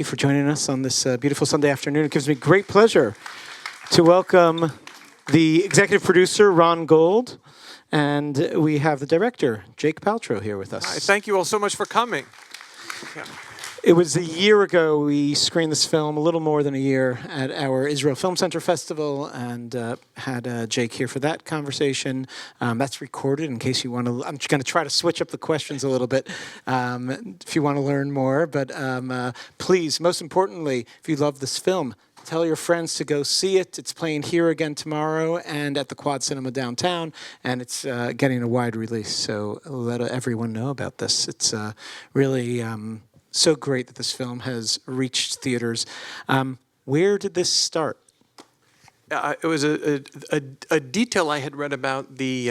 you for joining us on this beautiful Sunday afternoon. It gives me great pleasure to welcome the executive producer, Ron Gold, and we have the director, Jake Paltrow, here with us. Hi, thank you all so much for coming. Yeah. It was a year ago we screened this film, a little more than a year, at our Israel Film Center Festival, and had Jake here for that conversation. That's recorded in case you want to. I'm just going to try to switch up the questions a little bit if you want to learn more. But please, most importantly, if you love this film, tell your friends to go see it. It's playing here again tomorrow and at the Quad Cinema downtown, and it's getting a wide release. So let everyone know about this. It's really so great that this film has reached theaters. Where did this start? It was a detail I had read about that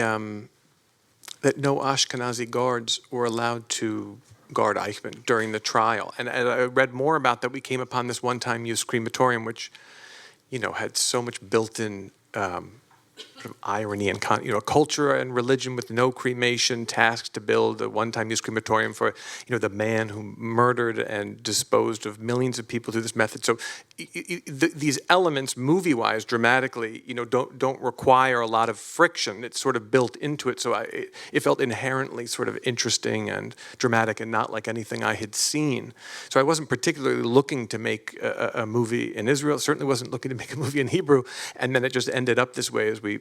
no Ashkenazi guards were allowed to guard Eichmann during the trial. And I read more about that. We came upon this one-time use crematorium, which, had so much built-in sort of irony and culture and religion with no cremation, tasks to build a one-time use crematorium for the man who murdered and disposed of millions of people through this method. So these elements, movie-wise, dramatically, don't require a lot of friction. It's sort of built into it. So it felt inherently sort of interesting and dramatic and not like anything I had seen. So I wasn't particularly looking to make a movie in Israel. Certainly wasn't looking to make a movie in Hebrew. And then it just ended up this way as we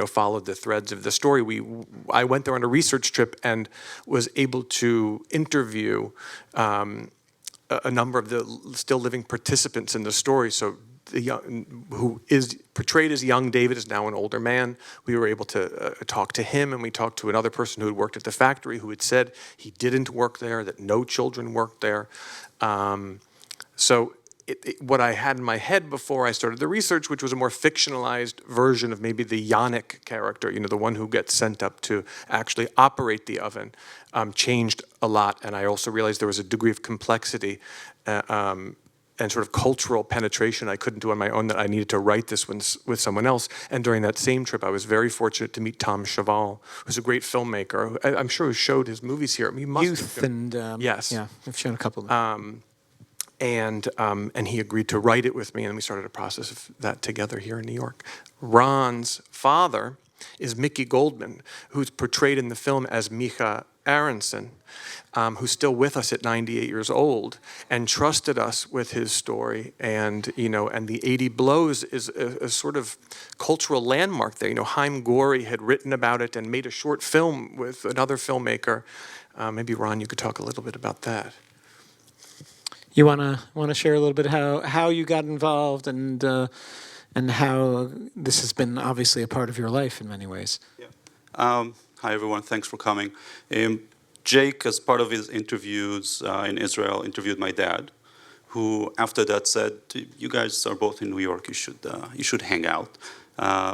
followed the threads of the story. I went there on a research trip and was able to interview a number of the still living participants in the story. So who is portrayed as young David is now an older man. We were able to talk to him, and we talked to another person who had worked at the factory who had said he didn't work there, that no children worked there. What I had in my head before I started the research, which was a more fictionalized version of maybe the Yannick character, the one who gets sent up to actually operate the oven, changed a lot. And I also realized there was a degree of complexity and sort of cultural penetration I couldn't do on my own, that I needed to write this with someone else. And during that same trip, I was very fortunate to meet Tom Cheval, who's a great filmmaker. I'm sure who showed his movies here. He must Youth have and yes, yeah, I've shown a couple of them. And he agreed to write it with me, and we started a process of that together here in New York. Ron's father is Mickey Goldman, who's portrayed in the film as Micha Aronson, who's still with us at 98 years old, and trusted us with his story. And the 80 Blows is a sort of cultural landmark there. Haim Gori had written about it and made a short film with another filmmaker. Maybe Ron, you could talk a little bit about that. You wanna share a little bit how you got involved and how this has been obviously a part of your life in many ways. Yeah. Hi everyone, thanks for coming. Jake, as part of his interviews in Israel, interviewed my dad, who after that said, "You guys are both in New York. You should hang out,"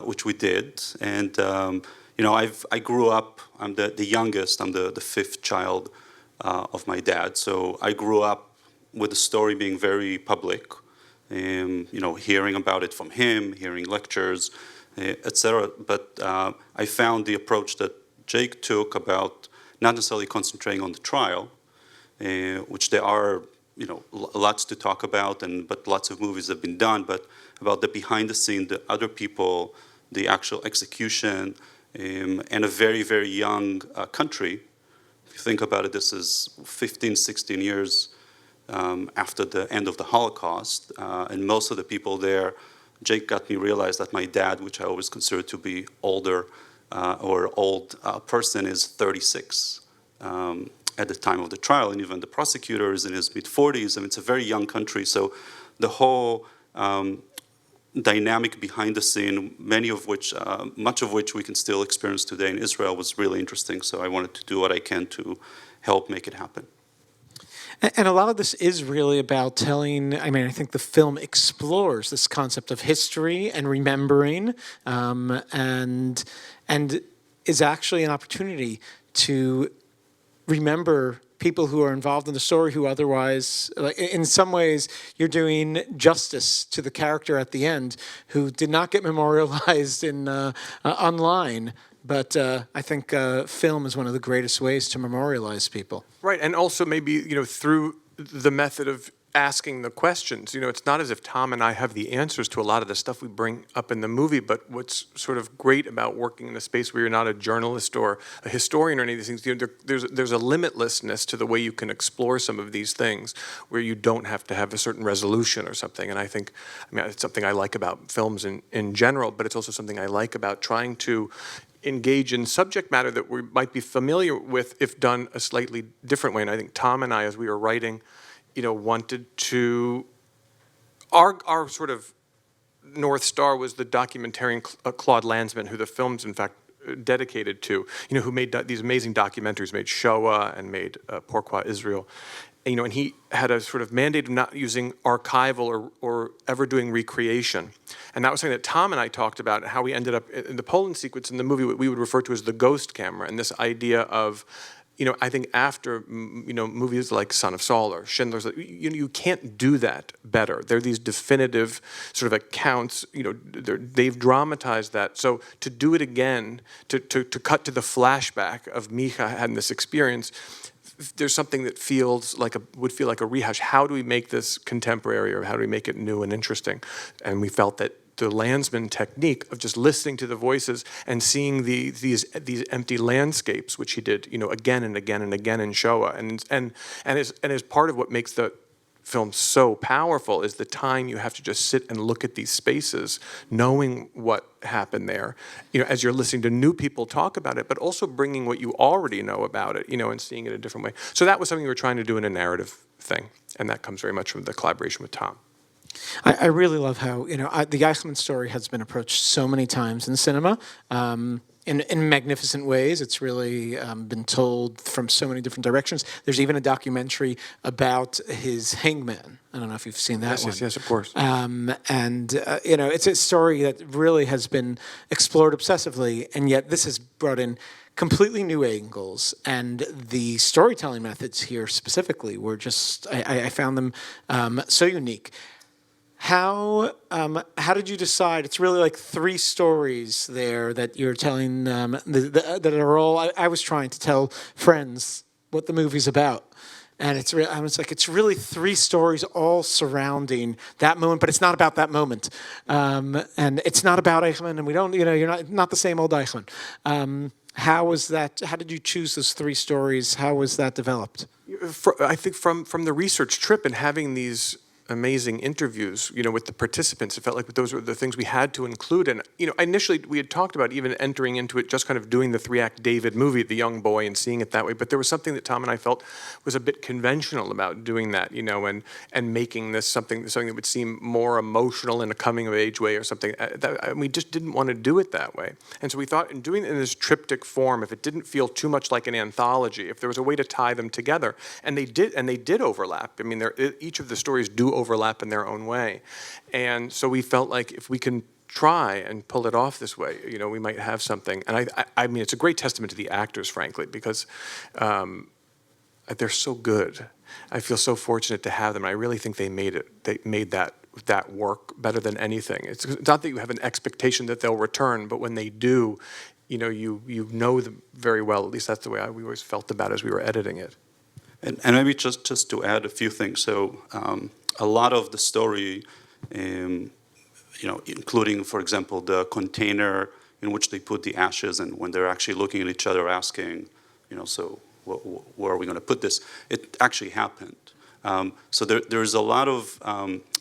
which we did. And I grew up. I'm the youngest. I'm the fifth child of my dad. So I grew up with the story being very public, hearing about it from him, hearing lectures, etc. But I found the approach that Jake took about not necessarily concentrating on the trial, which there are lots to talk about, but lots of movies have been done, but about the behind the scene, the other people, the actual execution, and a very, very young country. If you think about it, this is 15, 16 years after the end of the Holocaust, and most of the people there, Jake got me realize that my dad, which I always considered to be older or old person, is 36 at the time of the trial, and even the prosecutor is in his mid-40s. I mean, it's a very young country, so the whole dynamic behind the scene, much of which we can still experience today in Israel, was really interesting. So I wanted to do what I can to help make it happen. And a lot of this is really about telling, I think the film explores this concept of history and remembering, and is actually an opportunity to remember people who are involved in the story who otherwise, in some ways, you're doing justice to the character at the end who did not get memorialized online. But I think film is one of the greatest ways to memorialize people. Right, and also maybe through the method of asking the questions. It's not as if Tom and I have the answers to a lot of the stuff we bring up in the movie, but what's sort of great about working in a space where you're not a journalist or a historian or any of these things, there's a limitlessness to the way you can explore some of these things where you don't have to have a certain resolution or something. And I think, it's something I like about films in general, but it's also something I like about trying to engage in subject matter that we might be familiar with if done a slightly different way. And I think Tom and I, as we were writing, wanted to, our sort of North Star was the documentarian Claude Lanzmann, who the film's in fact dedicated to, who made these amazing documentaries, made Shoah and made Pourquoi Israel. And he had a sort of mandate of not using archival or ever doing recreation. And that was something that Tom and I talked about, how we ended up in the Poland sequence in the movie, what we would refer to as the ghost camera, and this idea of, I think after, movies like Son of Saul or Schindler's, you can't do that better. They're these definitive sort of accounts, they've dramatized that. So to do it again, to cut to the flashback of Micha having this experience, there's something that would feel like a rehash. How do we make this contemporary, or how do we make it new and interesting? And we felt that the Lanzmann technique of just listening to the voices and seeing these empty landscapes, which he did, again and again and again in Shoah, and as part of what makes the film so powerful is the time you have to just sit and look at these spaces, knowing what happened there, as you're listening to new people talk about it, but also bringing what you already know about it, and seeing it a different way. So that was something we were trying to do in a narrative thing, and that comes very much from the collaboration with Tom. I really love how, the Eichmann story has been approached so many times in cinema, in magnificent ways. It's really been told from so many different directions. There's even a documentary about his hangman. I don't know if you've seen that one. Yes, of course. It's a story that really has been explored obsessively, and yet this has brought in completely new angles, and the storytelling methods here specifically were just, I found them so unique. How did you decide? It's really like 3 stories there that you're telling, that are all. I was trying to tell friends what the movie's about, and it's really 3 stories all surrounding that moment, but it's not about that moment, and it's not about Eichmann, and we don't, you're not the same old Eichmann. How was that? How did you choose those 3 stories? How was that developed? I think from the research trip and having these amazing interviews, with the participants. It felt like those were the things we had to include. And, initially we had talked about even entering into it, just kind of doing the 3-act David movie, the young boy, and seeing it that way. But there was something that Tom and I felt was a bit conventional about doing that, and making this something that would seem more emotional in a coming-of-age way or something. We just didn't want to do it that way. And so we thought in doing it in this triptych form, if it didn't feel too much like an anthology, if there was a way to tie them together, and they did overlap. Each of the stories do overlap in their own way. And so we felt like if we can try and pull it off this way, we might have something. And it's a great testament to the actors, frankly, because they're so good. I feel so fortunate to have them. I really think they made that work better than anything. It's not that you have an expectation that they'll return, but when they do, you know them very well. At least that's the way we always felt about it as we were editing it. And maybe just to add a few things. So a lot of the story, including, for example, the container in which they put the ashes, and when they're actually looking at each other asking, so where are we going to put this? It actually happened. So there's a lot of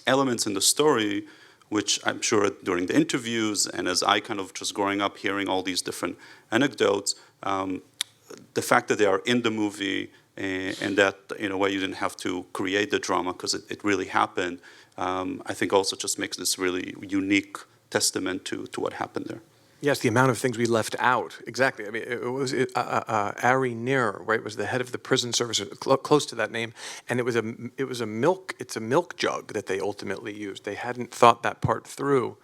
elements in the story which I'm sure during the interviews and as I kind of just growing up hearing all these different anecdotes, the fact that they are in the movie and that in a way you didn't have to create the drama because it really happened, I think also just makes this really unique testament to what happened there. Yes, the amount of things we left out. Exactly. It was Ari Nir, right? Was the head of the prison service, close to that name, and it's a milk jug that they ultimately used. They hadn't thought that part through.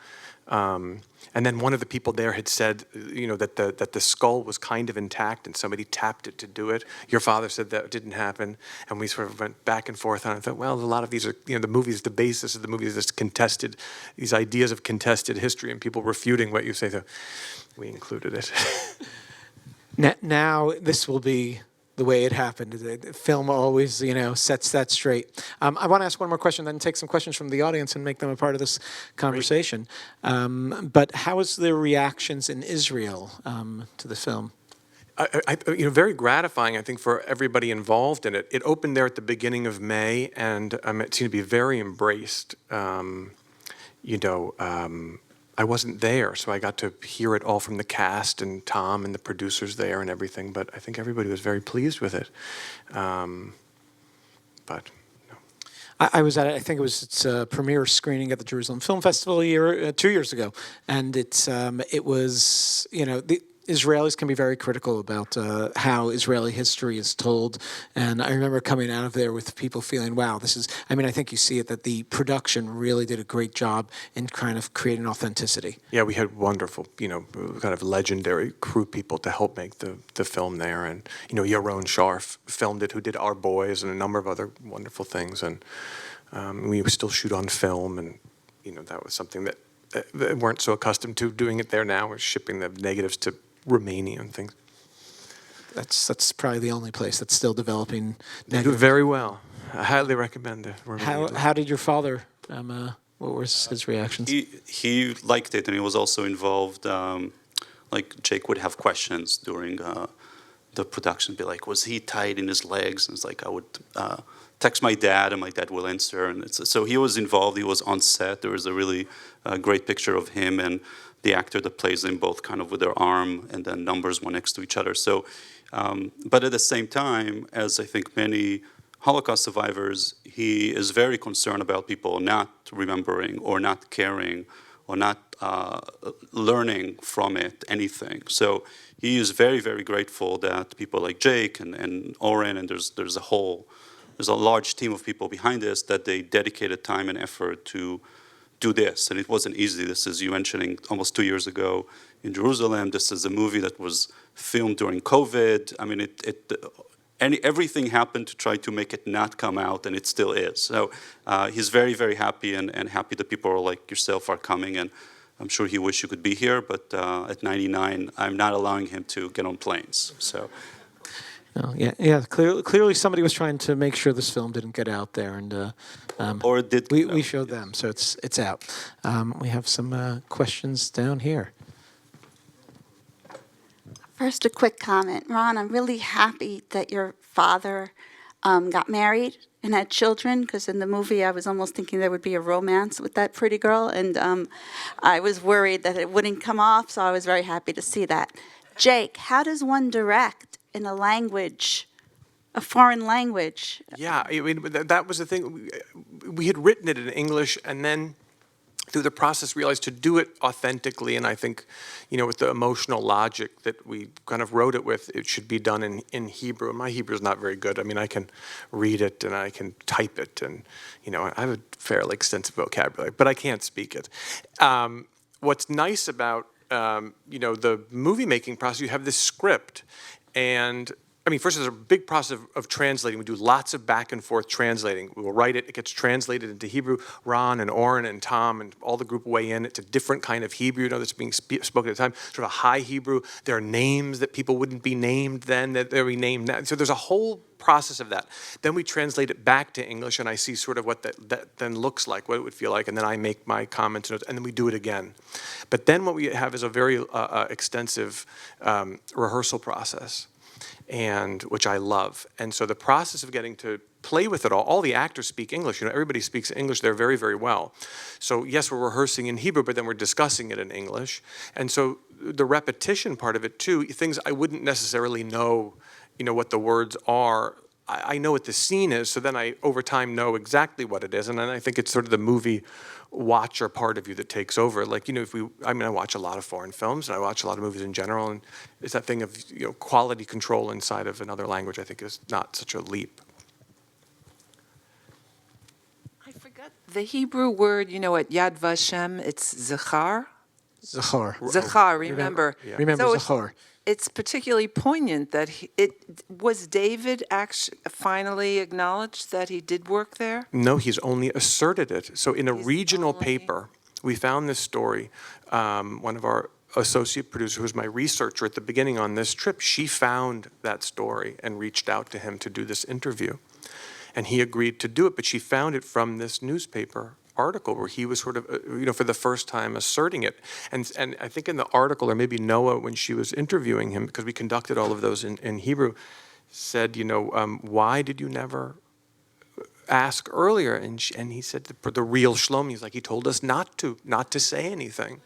And then one of the people there had said, that the skull was kind of intact, and somebody tapped it to do it. Your father said that didn't happen, and we sort of went back and forth on it. I thought, well, a lot of these are, the movies, the basis of the movies is contested, these ideas of contested history, and people refuting what you say. So we included it. Now this will be the way it happened. The film always, sets that straight. I want to ask one more question, then take some questions from the audience and make them a part of this conversation. But how was the reactions in Israel to the film? Very gratifying, I think, for everybody involved in it. It opened there at the beginning of May, and it seemed to be very embraced. I wasn't there, so I got to hear it all from the cast and Tom and the producers there and everything. But I think everybody was very pleased with it. But no. I was at it. I think it was its premiere screening at the Jerusalem Film Festival 2 years ago, and it was the Israelis can be very critical about how Israeli history is told, and I remember coming out of there with people feeling, wow, this is. I mean, I think you see it that the production really did a great job in kind of creating authenticity. Yeah, we had wonderful, kind of legendary crew people to help make the film there, and Yaron Sharf filmed it, who did Our Boys and a number of other wonderful things, and we still shoot on film, and that was something that they weren't so accustomed to doing it there now. We're shipping the negatives to Romania and things. That's probably the only place that's still developing. They do very well. I highly recommend it. How did your father? What were his reactions? He liked it, and he was also involved. Like Jake would have questions during the production, be like, "Was he tied in his legs?" And it's like I would text my dad, and my dad will answer. And so he was involved. He was on set. There was a really great picture of him and the actor that plays them, both kind of with their arm and then numbers one next to each other. So, but at the same time, as I think many Holocaust survivors, he is very concerned about people not remembering or not caring or not learning from it anything. So he is very, very grateful that people like Jake and Oren, and there's a large team of people behind this, that they dedicated time and effort to do this. And it wasn't easy. This is, you mentioning, almost 2 years ago in Jerusalem. This is a movie that was filmed during COVID. I mean, everything happened to try to make it not come out, and it still is. So he's very, very happy, and happy that people like yourself are coming. And I'm sure he wished you could be here, but at 99, I'm not allowing him to get on planes. So. Oh, yeah. Clearly, somebody was trying to make sure this film didn't get out there, and or it did. We showed them, so it's out. We have some questions down here. First, a quick comment, Ron. I'm really happy that your father got married and had children, because in the movie I was almost thinking there would be a romance with that pretty girl, and I was worried that it wouldn't come off. So I was very happy to see that. Jake, how does one direct in a language, a foreign language? Yeah, I mean, that was the thing. We had written it in English, and then through the process realized to do it authentically, and I think, with the emotional logic that we kind of wrote it with, it should be done in Hebrew. My Hebrew is not very good. I mean, I can read it and I can type it, and, I have a fairly extensive vocabulary, but I can't speak it. What's nice about, the movie-making process, you have this script. And I mean, first, there's a big process of translating. We do lots of back and forth translating. We'll write it. It gets translated into Hebrew. Ron and Oren and Tom and all the group weigh in. It's a different kind of Hebrew, that's being spoken at the time, sort of a high Hebrew. There are names that people wouldn't be named then, that they'll be named now. So there's a whole process of that. Then we translate it back to English, and I see sort of what that then looks like, what it would feel like, and then I make my comments, and then we do it again. But then what we have is a very extensive rehearsal process, and which I love. And so the process of getting to play with it all the actors speak English. Everybody speaks English there very, very well. So yes, we're rehearsing in Hebrew, but then we're discussing it in English. And so the repetition part of it too, things I wouldn't necessarily know, what the words are. I know what the scene is, so then I, over time, know exactly what it is. And then I think it's sort of the movie watcher part of you that takes over. Like, I watch a lot of foreign films, and I watch a lot of movies in general, and it's that thing of, quality control inside of another language, I think, is not such a leap. I forgot the Hebrew word, at Yad Vashem, it's Zachar. Zachar, remember. Remember so Zachar. It's particularly poignant that was David actually finally acknowledged that he did work there? No, he's only asserted it. So in a regional paper, we found this story. One of our associate producer, who was my researcher at the beginning on this trip, she found that story and reached out to him to do this interview. And he agreed to do it, but she found it from this newspaper article where he was sort of, for the first time asserting it. And I think in the article, or maybe Noah, when she was interviewing him, because we conducted all of those in Hebrew, said, why did you never ask earlier? And he said, the real Shlomi, he's like, he told us not to say anything.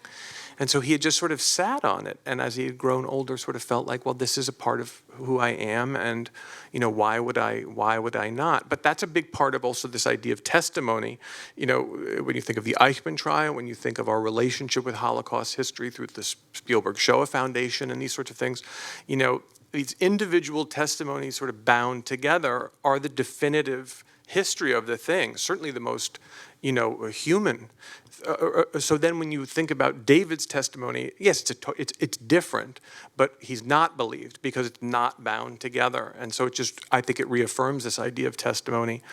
And so he had just sort of sat on it, and as he had grown older, sort of felt like, well, this is a part of who I am, and why would I not? But that's a big part of also this idea of testimony. When you think of the Eichmann trial, when you think of our relationship with Holocaust history through the Spielberg Shoah Foundation and these sorts of things, these individual testimonies sort of bound together are the definitive history of the thing, certainly the most, human. So then when you think about David's testimony, yes, it's different, but he's not believed because it's not bound together. And so I think it reaffirms this idea of testimony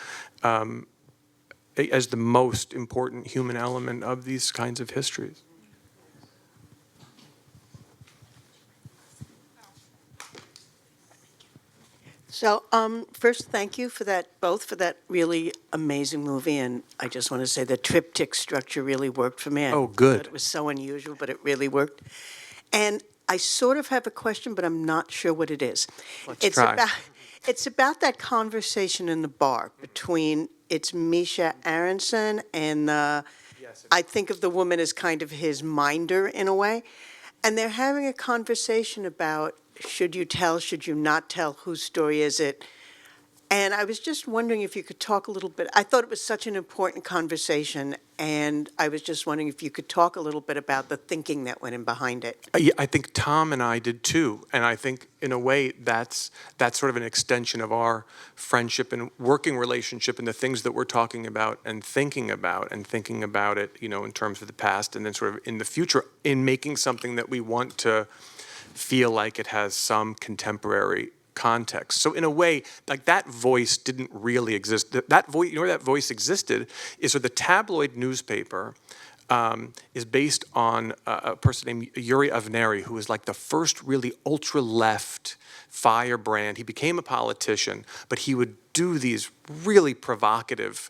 as the most important human element of these kinds of histories. So first, thank you for that really amazing movie, and I just want to say the triptych structure really worked for me. Oh, good. It was so unusual, but it really worked. And I sort of have a question, but I'm not sure what it is. Let's try. It's about that conversation in the bar between Misha Aronson and I think of the woman as kind of his minder in a way, and they're having a conversation about, should you tell, should you not tell, whose story is it? And I was just wondering if you could talk a little bit. I thought it was such an important conversation, and I was just wondering if you could talk a little bit about the thinking that went in behind it. Yeah, I think Tom and I did too, and I think in a way that's sort of an extension of our friendship and working relationship and the things that we're talking about and thinking about it, in terms of the past and then sort of in the future, in making something that we want to feel like it has some contemporary context. So in a way, like that voice didn't really exist. That voice, where that voice existed is where the tabloid newspaper is based on a person named Yuri Avneri, who was like the first really ultra-left firebrand. He became a politician, but he would do these really provocative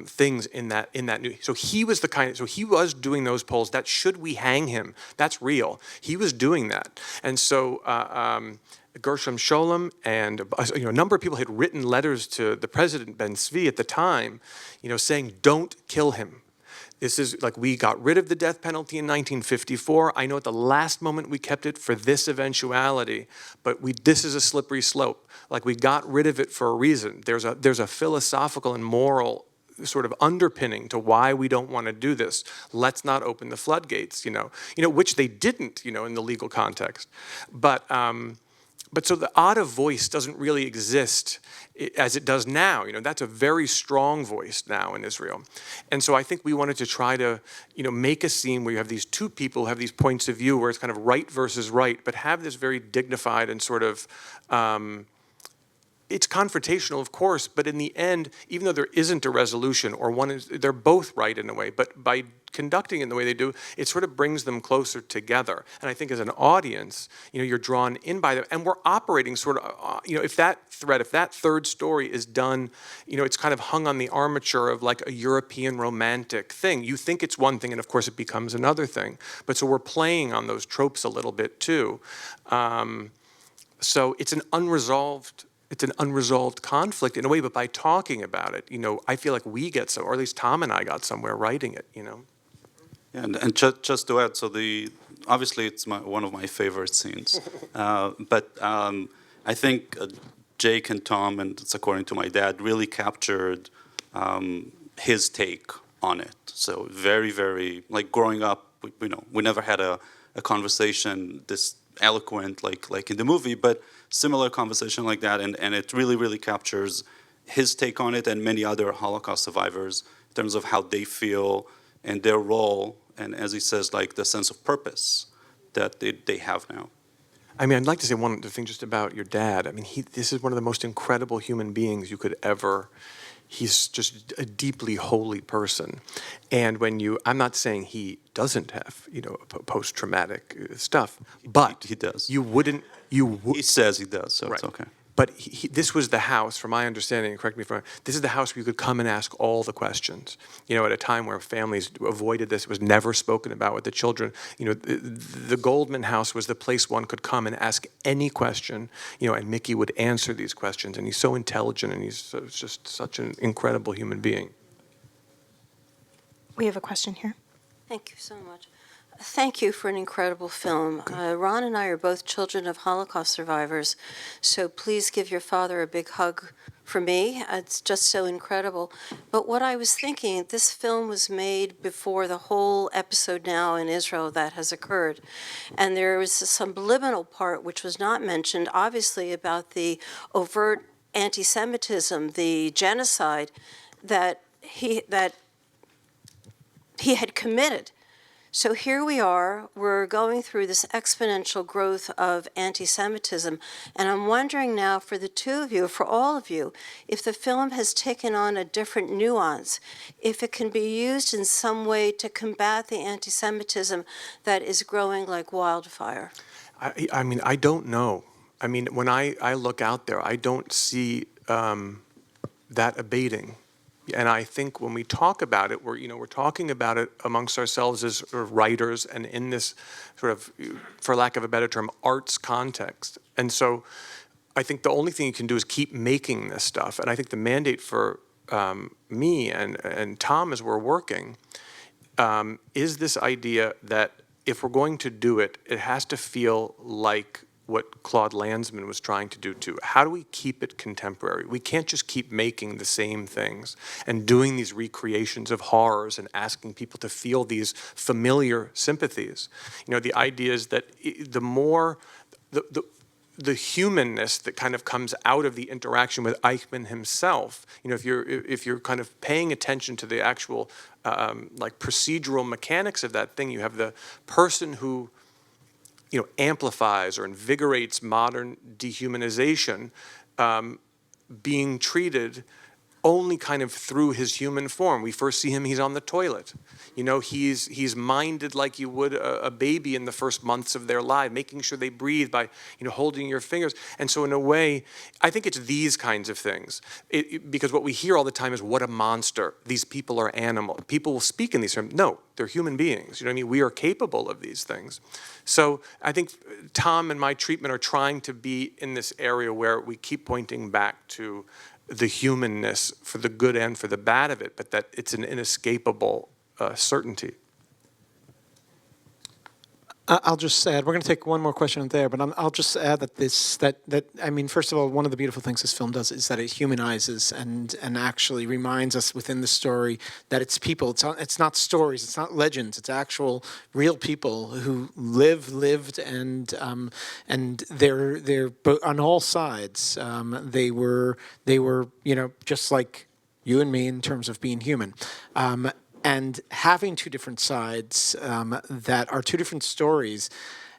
things in that news. So he was he was doing those polls. That should we hang him? That's real. He was doing that, and so Gershom Scholem and a number of people had written letters to the president Ben Zvi at the time, saying, "Don't kill him." This is like, we got rid of the death penalty in 1954. I know at the last moment we kept it for this eventuality, but this is a slippery slope. Like, we got rid of it for a reason. There's a philosophical and moral sort of underpinning to why we don't want to do this. Let's not open the floodgates, which they didn't, in the legal context. But so the odd of voice doesn't really exist as it does now. That's a very strong voice now in Israel. And so I think we wanted to try to, make a scene where you have these two people who have these points of view where it's kind of right versus right, but have this very dignified and sort of, it's confrontational, of course, but in the end, even though there isn't a resolution, or they're both right in a way, but by conducting it in the way they do, it sort of brings them closer together. And I think as an audience, you're drawn in by them, and we're operating sort of, if that third story is done, it's kind of hung on the armature of like a European romantic thing. You think it's one thing, and of course it becomes another thing. But so we're playing on those tropes a little bit too. So it's an unresolved conflict in a way, but by talking about it, I feel like we get some, or at least Tom and I got somewhere writing it, Yeah, and just to add, so obviously it's one of my favorite scenes, but I think Jake and Tom, and it's according to my dad, really captured his take on it. So very, very, like growing up, we never had a conversation this eloquent like in the movie, but similar conversation like that, and it really, really captures his take on it and many other Holocaust survivors in terms of how they feel and their role, and as he says, like the sense of purpose that they have now. I mean, I'd like to say one other thing just about your dad. I mean, this is one of the most incredible human beings you could ever he's just a deeply holy person. And when I'm not saying he doesn't have, post-traumatic stuff, but he does. He says he does, so right. It's okay. But this was the house, from my understanding, and correct me if I'm wrong, this is the house where you could come and ask all the questions. At a time where families avoided this, it was never spoken about with the children. The Goldman house was the place one could come and ask any question, and Mickey would answer these questions. And he's so intelligent, and he's just such an incredible human being. We have a question here. Thank you so much. Thank you for an incredible film. Ron and I are both children of Holocaust survivors, so please give your father a big hug for me. It's just so incredible. But what I was thinking, this film was made before the whole episode now in Israel that has occurred. And there was some subliminal part which was not mentioned, obviously, about the overt anti-Semitism, the genocide that he had committed. So here we are, we're going through this exponential growth of anti-Semitism, and I'm wondering now for the two of you, for all of you, if the film has taken on a different nuance, if it can be used in some way to combat the anti-Semitism that is growing like wildfire. I mean, I don't know. I mean, when I look out there, I don't see that abating. And I think when we talk about it, we're talking about it amongst ourselves as sort of writers and in this sort of, for lack of a better term, arts context. And so I think the only thing you can do is keep making this stuff. And I think the mandate for me and Tom as we're working is this idea that if we're going to do it, it has to feel like what Claude Lanzmann was trying to do too. How do we keep it contemporary? We can't just keep making the same things and doing these recreations of horrors and asking people to feel these familiar sympathies. The idea is that the more, the humanness that kind of comes out of the interaction with Eichmann himself, if you're kind of paying attention to the actual like procedural mechanics of that thing, you have the person who amplifies or invigorates modern dehumanization, being treated only kind of through his human form. We first see him, he's on the toilet. He's minded like you would a baby in the first months of their life, making sure they breathe by, holding your fingers. And so in a way, I think it's these kinds of things. Because what we hear all the time is, what a monster. These people are animals. People will speak in these terms. No, they're human beings. We are capable of these things. So I think Tom and my treatment are trying to be in this area where we keep pointing back to the humanness for the good and for the bad of it, but that it's an inescapable certainty. I'll just add, we're going to take one more question there, but I'll just add that I mean, first of all, one of the beautiful things this film does is that it humanizes and actually reminds us within the story that it's people. It's not stories. It's not legends. It's actual real people who lived, and they're on all sides. They were just like you and me in terms of being human. And having two different sides that are two different stories,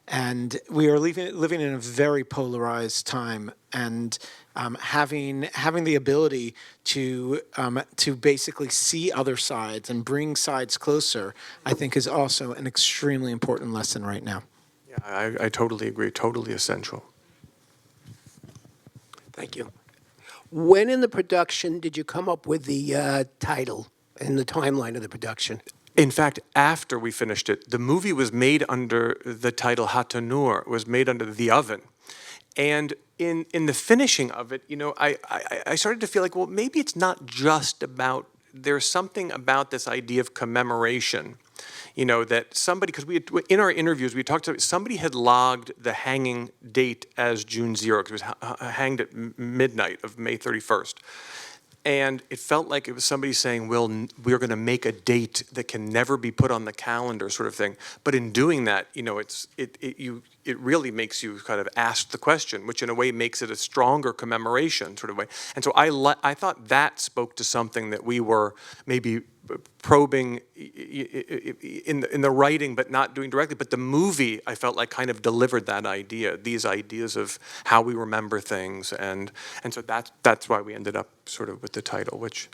and we are living in a very polarized time, and having the ability to basically see other sides and bring sides closer, I think is also an extremely important lesson right now. Yeah, I totally agree. Totally essential. Thank you. When in the production did you come up with the title and the timeline of the production? In fact, after we finished it, the movie was made under the title Hatanur. It was made under the oven. And in the finishing of it, I started to feel like, well, maybe it's not just about, there's something about this idea of commemoration, that somebody, because in our interviews, we talked about, somebody had logged the hanging date as June 0, because it was hanged at midnight of May 31st. And it felt like it was somebody saying, well, we're going to make a date that can never be put on the calendar, sort of thing. But in doing that, it really makes you kind of ask the question, which in a way makes it a stronger commemoration sort of way. And so I thought that spoke to something that we were maybe probing in the writing, but not doing directly. But the movie, I felt like, kind of delivered that idea, these ideas of how we remember things, and so that's why we ended up sort of with the title, which,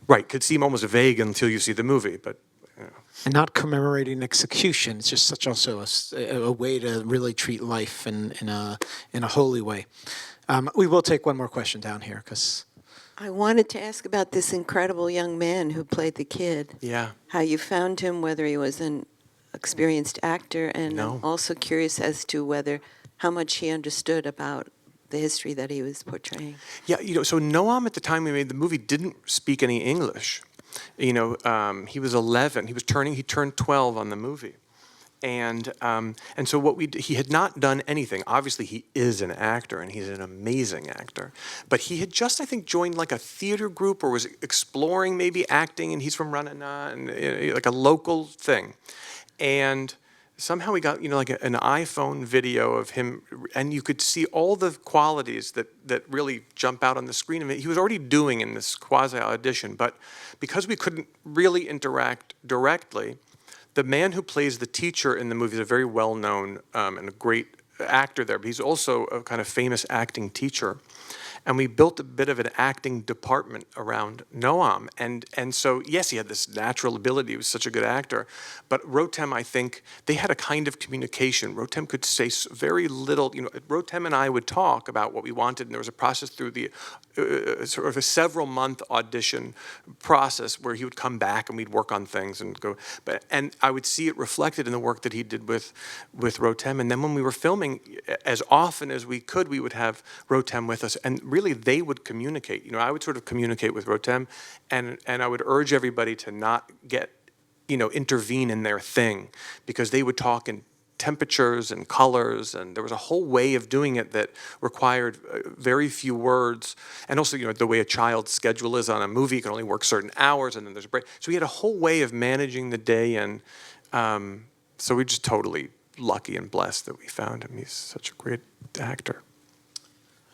right, could seem almost vague until you see the movie, but. You know. And not commemorating execution. It's just such also a way to really treat life in a holy way. We will take one more question down here because. I wanted to ask about this incredible young man who played the kid. Yeah. How you found him, whether he was an experienced actor, and No. I'm also curious as to how much he understood about the history that he was portraying. Yeah, so Noam at the time we made the movie didn't speak any English. He was 11. He turned 12 on the movie. And so he had not done anything. Obviously, he is an actor, and he's an amazing actor. But he had just, I think, joined like a theater group or was exploring maybe acting, and he's from Ranana, and like a local thing. And somehow we got, like an iPhone video of him, and you could see all the qualities that really jump out on the screen. I mean, he was already doing in this quasi-audition, but because we couldn't really interact directly, the man who plays the teacher in the movie is a very well-known and a great actor there, but he's also a kind of famous acting teacher. And we built a bit of an acting department around Noam. And so, yes, he had this natural ability. He was such a good actor. But Rotem, I think, they had a kind of communication. Rotem could say very little. Rotem and I would talk about what we wanted, and there was a process through the sort of a several-month audition process where he would come back and we'd work on things and go. And I would see it reflected in the work that he did with Rotem. And then when we were filming, as often as we could, we would have Rotem with us. And really, they would communicate. I would sort of communicate with Rotem, and I would urge everybody to not intervene in their thing, because they would talk in temperatures and colors, and there was a whole way of doing it that required very few words. And also, the way a child's schedule is on a movie, you can only work certain hours, and then there's a break. So we had a whole way of managing the day, and so we're just totally lucky and blessed that we found him. He's such a great actor.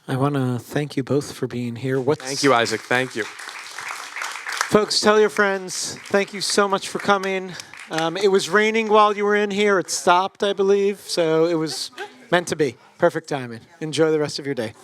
I want to thank you both for being here. Thank you, Isaac. Thank you. Folks, tell your friends. Thank you so much for coming. It was raining while you were in here. It stopped, I believe. So it was meant to be. Perfect timing. Enjoy the rest of your day.